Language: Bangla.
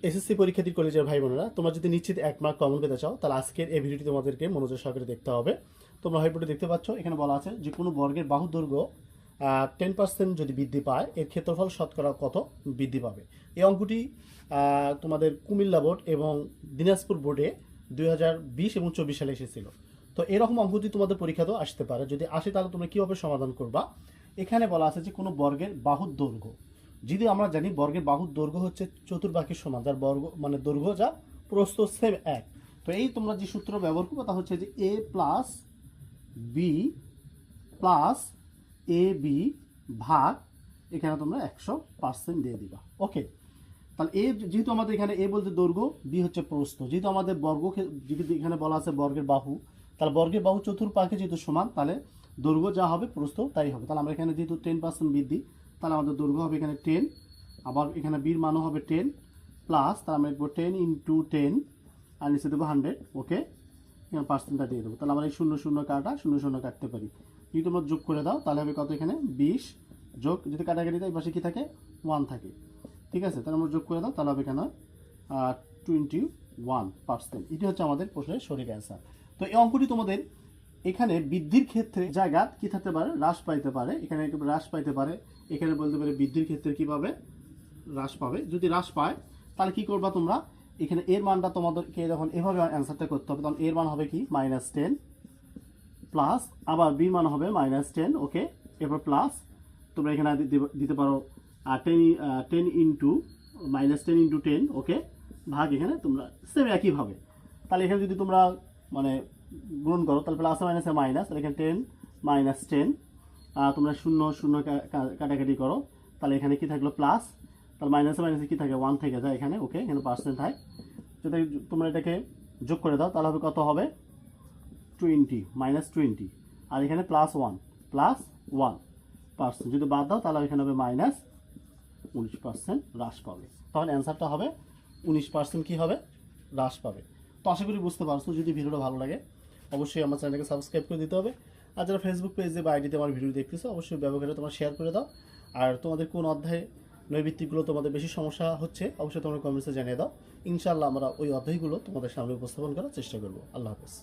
এসএসসি পরীক্ষার্থী কলেজের ভাই বোনেরা, তোমরা যদি নিশ্চিত 1 মার্ক কমন পেতে চাও তাহলে আজকের এই ভিডিওটি তোমাদেরকে মনোযোগ সহকারে দেখতে হবে। তোমরা হয়তো দেখতে পাচ্ছ এখানে বলা আছে যে কোনো বর্গের বাহু দৈর্ঘ্য 10% যদি বৃদ্ধি পায় এর ক্ষেত্রফল শতকরা কত বৃদ্ধি পাবে। এই অঙ্কটি তোমাদের কুমিল্লা বোর্ড এবং দিনাজপুর বোর্ডে 2020 এবং 24 সালে এসেছিল। তো এরকম অঙ্কটি তোমাদের পরীক্ষাতেও আসতে পারে। যদি আসে তাহলে তোমরা কীভাবে সমাধান করবা। এখানে বলা আছে যে কোনো বর্গের বাহুর দৈর্ঘ্য, যদি আমরা জানি বর্গের বাহুর দৈর্ঘ্য হচ্ছে চতুর্বাকির সমান, যার বর্গ মানে দৈর্ঘ্য যা প্রস্থ সেম এক। তো এই তোমরা যে সূত্র ব্যবহার করবে তা হচ্ছে যে a plus b plus a b ভাগ এখানে তোমরা 100% দিয়ে দিবা। ওকে, তাহলে এ যেহেতু আমাদের এখানে এ বলতে দৈর্ঘ্য, বি হচ্ছে প্রস্থ, যেহেতু আমাদের বর্গ যেহেতু এখানে বলা আছে বর্গের বাহু, তাহলে বর্গের বাহু চতুর্পাকে যেহেতু সমান, তাহলে দৈর্ঘ্য যা হবে প্রস্থ তাই হবে। তাহলে আমরা এখানে যেহেতু 10% বৃদ্ধি, তাহলে আমাদের দৈর্ঘ্য হবে এখানে 10, আবার এখানে বির মানও হবে 10 প্লাস, তাহলে আমরা লিখবো 10 × 10 আর নিচে দেবো 100। ওকে, এখানে পার্সেন্টটা দিয়ে দেবো। তাহলে আমরা এই 0 0 কাটা 0 0 কাটতে পারি। যদি তোমরা যোগ করে দাও তাহলে হবে কত, এখানে 20 যোগ যদি কাটাকাটি দেয় এই পাশে কী থাকে 1 থাকে। ঠিক আছে, তাহলে আমরা যোগ করে দাও তাহলে হবে এখানে 21%। এটি হচ্ছে আমাদের প্রশ্নের সঠিক অ্যান্সার। তো এই অঙ্কটি তোমাদের এখানে বৃদ্ধির ক্ষেত্রে জায়গা কি থাকতে পারে, হ্রাস পাইতে পারে, এখানে একটু হ্রাস পাইতে পারে, এখানে বলতে পারে বৃদ্ধির ক্ষেত্রে কী পাবে, হ্রাস পাবে। যদি হ্রাস পায় তাহলে কি করবা তোমরা, এখানে এর মানটা তোমাদেরকে যখন এভাবে অ্যান্সারটা করতে হবে তখন এর মান হবে কি -10 প্লাস, আবার বির মান হবে -10। ওকে, এরপর প্লাস তোমরা এখানে দিতে পারো 10 ইন্টু -10 × 10। ওকে, ভাগ এখানে তোমরা সেম একইভাবে। তাহলে এখানে যদি তোমরা মানে গুণন করো তাহলে প্লাস মাইনাসে মাইনাস, তাহলে এখানে 10 -10 তোমরা 0 0 কাটাকাটি করো, তাহলে এখানে কি থাকলো প্লাস, তাহলে মাইনাসে মাইনাসে কি থাকে 1 থেকে যায় এখানে। ওকে, এখানে পার্সেন্ট হয়। যদি তোমরা এটাকে যোগ করে দাও তাহলে হবে কত হবে 20 -20, আর এখানে +1 +1%। যদি বাদ দাও তাহলে এখানে হবে -19% হ্রাস পাবে। তখন অ্যান্সারটা হবে 19% কি হবে, হ্রাস পাবে। তো আশা করি বুঝতে পারছো। যদি ভিডিওটা ভালো লাগে অবশ্যই আমার চ্যানেলকে সাবস্ক্রাইব করে দিতে হবে। আর যারা ফেসবুক পেজে বা আইডিতে আমার ভিডিও দেখতেছো অবশ্যই ব্যবহার করে তোমরা শেয়ার করে দাও। আর তোমাদের কোন অধ্যায়ে নৈবিত্তিকগুলো তোমাদের বেশি সমস্যা হচ্ছে অবশ্যই তোমরা কমেন্টসে জানিয়ে দাও। ইনশাআল্লাহ আমরা ওই অধ্যায়গুলো তোমাদের সামনে উপস্থাপন করার চেষ্টা করবো। আল্লাহ হাফেজ।